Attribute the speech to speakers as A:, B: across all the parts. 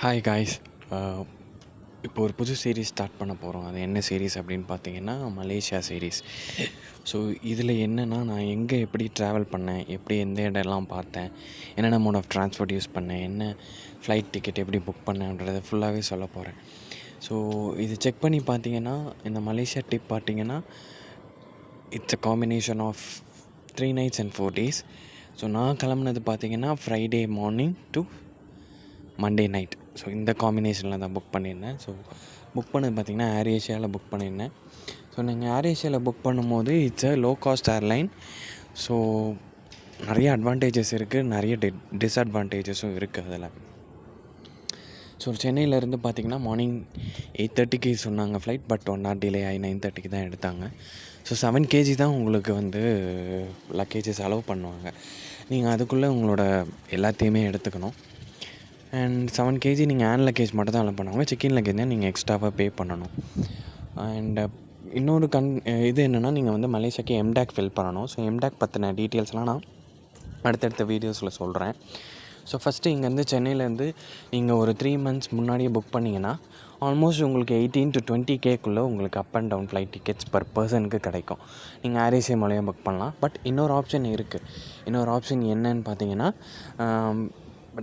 A: Hi guys. இப்போ ஒரு புது சீரீஸ் ஸ்டார்ட் பண்ண போகிறோம். அது என்ன சீரீஸ் அப்படின்னு பார்த்தீங்கன்னா, மலேசியா சீரீஸ். ஸோ இதில் என்னென்னா, நான் எங்கே எப்படி ட்ராவல் பண்ணேன், எப்படி எந்த இடம்லாம் பார்த்தேன், என்னென்ன மோட் ஆஃப் ட்ரான்ஸ்போர்ட் யூஸ் பண்ணேன், என்ன ஃப்ளைட் டிக்கெட் எப்படி புக் பண்ணேன்றதை ஃபுல்லாகவே சொல்ல போகிறேன். ஸோ இது செக் பண்ணி பார்த்தீங்கன்னா, இந்த மலேசியா ட்ரிப் பார்த்தீங்கன்னா, it's a combination of 3 nights and 4 days. So நான் கிளம்புனது பார்த்தீங்கன்னா Friday morning to Monday night. So இந்த காம்பினேஷனில் தான் புக் பண்ணியிருந்தேன். ஸோ புக் பண்ணது பார்த்திங்கன்னா ஏர் ஏஷியாவில் புக் பண்ணியிருந்தேன். ஸோ நீங்கள் ஏர் ஏஷியாவில் புக் பண்ணும்போது it's a low cost airline. So நிறைய அட்வான்டேஜஸ் இருக்குது, நிறைய டிஸ்அட்வான்டேஜஸும் இருக்குது அதில். ஸோ சென்னையிலேருந்து பார்த்திங்கன்னா மார்னிங் 8:30க்கு சொன்னாங்க ஃப்ளைட். பட் 1 hour டிலே ஆகி 9:30க்கு தான் எடுத்தாங்க. ஸோ 7 kg தான் உங்களுக்கு லக்கேஜஸ் அலோவ் பண்ணுவாங்க. நீங்கள் அதுக்குள்ளே உங்களோட எல்லாத்தையுமே எடுத்துக்கணும். அண்ட் 7 kg நீங்கள் ஹேண்ட் லக்கேஜ் மட்டும் தான் அலோவ் பண்ணுவாங்க. செக்இன் லக்கேஜ் தான் நீங்கள் எக்ஸ்ட்ராவாக பே பண்ணணும். அண்ட் இன்னொரு இது என்னென்னா, நீங்கள் மலேசியாவுக்கு எம்டாக் ஃபில் பண்ணணும். ஸோ எம்டாக் பற்றின டீட்டெயில்ஸ்லாம் நான் அடுத்தடுத்த வீடியோஸில் சொல்கிறேன். ஸோ ஃபஸ்ட்டு இங்கேருந்து சென்னையிலேருந்து நீங்கள் ஒரு 3 months முன்னாடியே புக் பண்ணிங்கன்னா ஆல்மோஸ்ட் உங்களுக்கு 18 to 20K உங்களுக்கு up and down flight tickets per பர்சனுக்கு கிடைக்கும். நீங்கள் ஏர் ஏசியா மூலியம் புக் பண்ணலாம். பட் இன்னொரு ஆப்ஷன் இருக்குது. இன்னொரு ஆப்ஷன் என்னன்னு பார்த்தீங்கன்னா,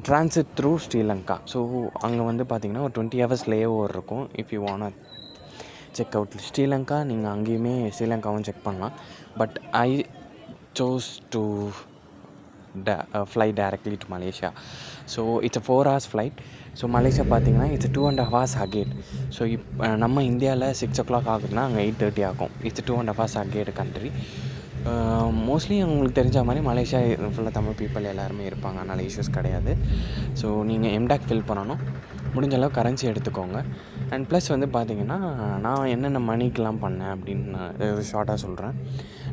A: ட்ரான்சிட் த்ரூ ஸ்ரீலங்கா. ஸோ அங்கே பார்த்தீங்கன்னா ஒரு 20 hours லே ஓவர் இருக்கும். If you want check out Sri Lanka, நீங்கள் அங்கேயுமே ஸ்ரீலங்காவும் செக் பண்ணலாம். But I chose to fly directly to Malaysia. So it's a 4 hours flight. So Malaysia பார்த்தீங்கன்னா இட்ஸ் 2.5 hours அகேட். ஸோ நம்ம இந்தியாவில் 6 o'clock ஆகுதுன்னா அங்கே 8:30 ஆகும். It's 2.5 hours agate country. Mostly உங்களுக்கு தெரிஞ்ச மாதிரி மலேசியா ஃபுல்லாக தமிழ் பீப்புள் எல்லாருமே இருப்பாங்க. அதனால் இஷ்யூஸ் கிடையாது. ஸோ நீங்கள் எம்டாக் ஃபில் பண்ணணும். முடிஞ்ச அளவு கரன்சி எடுத்துக்கோங்க. அண்ட் ப்ளஸ் பார்த்தீங்கன்னா, நான் என்னென்ன மணிக்கெலாம் பண்ணேன் அப்படின்னு நான் ஷார்ட்டாக சொல்கிறேன்.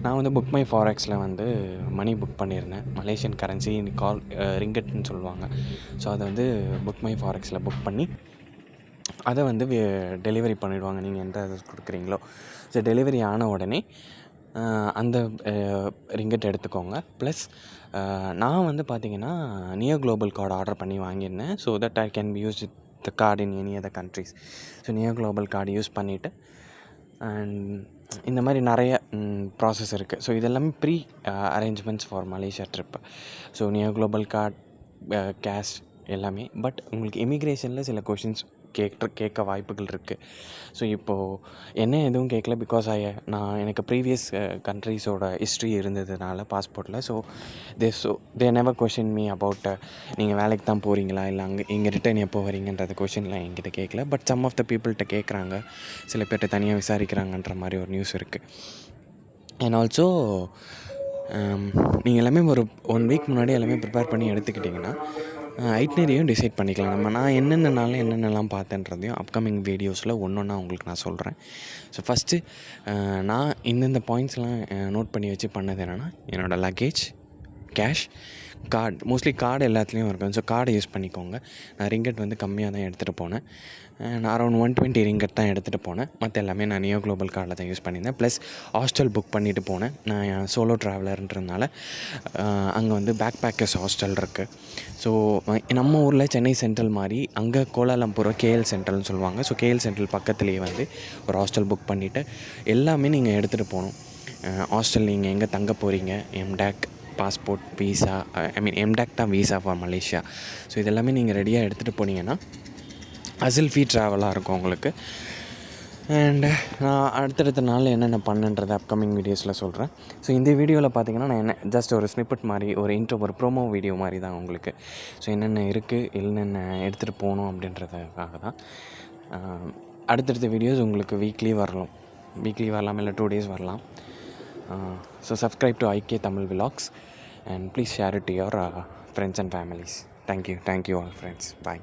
A: நான் புக் மை ஃபாரெக்ஸில் மணி புக் பண்ணியிருந்தேன். மலேசியன் கரன்சி ரிங்கட்னு சொல்லுவாங்க. ஸோ அதை புக் மை ஃபாரெக்ஸில் புக் பண்ணி அதை டெலிவரி பண்ணிவிடுவாங்க நீங்கள் எந்த அட்ரஸ் கொடுக்குறீங்களோ. ஸோ டெலிவரி ஆன உடனே அந்த ரிங்கட் எடுத்துக்கோங்க. ப்ளஸ் நான் பார்த்திங்கன்னா நியோ குளோபல் கார்டு ஆர்டர் பண்ணி வாங்கியிருந்தேன். So that I can be use the card in any other countries. So Neo Global card use பண்ணிவிட்டு அண்ட் இந்த மாதிரி நிறைய ப்ராசஸ் இருக்குது. ஸோ இதெல்லாமே pre arrangements for Malaysia trip. So Neo Global card, cash எல்லாமே. But உங்களுக்கு இமிக்ரேஷனில் சில கொஷின்ஸ் கேட்க வாய்ப்புகள் இருக்குது. ஸோ இப்போது என்ன எதுவும் கேட்கல. பிகாஸ் எனக்கு ப்ரீவியஸ் கண்ட்ரீஸோட ஹிஸ்ட்ரி இருந்ததுனால பாஸ்போர்ட்டில். So they never question me about நீங்கள் வேலைக்கு தான் போகிறீங்களா, இல்லை இங்கே ரிட்டர்ன் எப்போ வரீங்கன்றது கொஷின்லாம் என்கிட்ட கேட்கல. பட் சம் ஆஃப் த பீப்புள்கிட்ட கேட்குறாங்க, சில பேர்கிட்ட தனியாக விசாரிக்கிறாங்கன்ற மாதிரி ஒரு நியூஸ் இருக்குது. அண்ட் ஆல்சோ நீங்கள் எல்லாமே ஒரு 1 week முன்னாடி எல்லாமே ப்ரிப்பேர் பண்ணி எடுத்துக்கிட்டிங்கன்னா ஐட்னரியும் டிசைட் பண்ணிக்கலாம். நான் என்னென்னலாம் பார்த்தேன்றதையும் அப்கமிங் வீடியோஸில் ஒன்றா உங்களுக்கு நான் சொல்கிறேன். ஸோ ஃபஸ்ட்டு நான் இந்தந்த பாயிண்ட்ஸ்லாம் நோட் பண்ணி வச்சு பண்ணது என்னென்னா, என்னோடய luggage, cash, card. Mostly card எல்லாத்துலேயும் இருக்கும். ஸோ கார்டை யூஸ் பண்ணிக்கோங்க. நான் ரிங்கட் கம்மியாக தான் எடுத்துகிட்டு போனேன். நான் அரௌண்ட் 120 ரிங்கட் தான் எடுத்துகிட்டு போனேன். மற்ற எல்லாமே நான் நியோ குளோபல் கார்டில் தான் யூஸ் பண்ணியிருந்தேன். ப்ளஸ் ஹாஸ்டல் புக் பண்ணிவிட்டு போனேன். நான் சோலோ ட்ராவலர்ன்றதுனால அங்கே பேக் பேக்கர்ஸ் ஹாஸ்டல் இருக்குது. ஸோ நம்ம ஊரில் சென்னை சென்ட்ரல் மாதிரி அங்கே கோலாலம்பூரை கேஎல் சென்ட்ரல்னு சொல்லுவாங்க. ஸோ கேஎல் சென்ட்ரல் பக்கத்துலேயே ஒரு ஹாஸ்டல் புக் பண்ணிவிட்டு எல்லாமே நீங்கள் எடுத்துகிட்டு போகணும். ஹாஸ்டல் நீங்கள் எங்கே தங்க போகிறீங்க, எம்டாக், பாஸ்போர்ட், வீசா, எம்டாக் தான் வீசா ஃபார் மலேசியா. ஸோ இதெல்லாமே நீங்கள் ரெடியாக எடுத்துகிட்டு போனீங்கன்னா அசில் ஃபீ ட்ராவலாக இருக்கும் உங்களுக்கு. அண்டு நான் அடுத்தடுத்த நாளில் என்னென்ன பண்ணுன்றதை அப்கமிங் வீடியோஸில் சொல்கிறேன். ஸோ இந்த வீடியோவில் பார்த்தீங்கன்னா நான் ஜஸ்ட் ஒரு ஸ்னிப்பட் மாதிரி, ஒரு ப்ரோமோ வீடியோ மாதிரி தான் உங்களுக்கு. ஸோ என்னென்ன இருக்குது, என்னென்ன எடுத்துகிட்டு போகணும் அப்படின்றதுக்காக தான். அடுத்தடுத்த வீடியோஸ் உங்களுக்கு வீக்லி வரலாம், இல்லை 2 days வரலாம். So subscribe to IK Tamil Vlogs and please share it to your friends and families. Thank you all friends. Bye.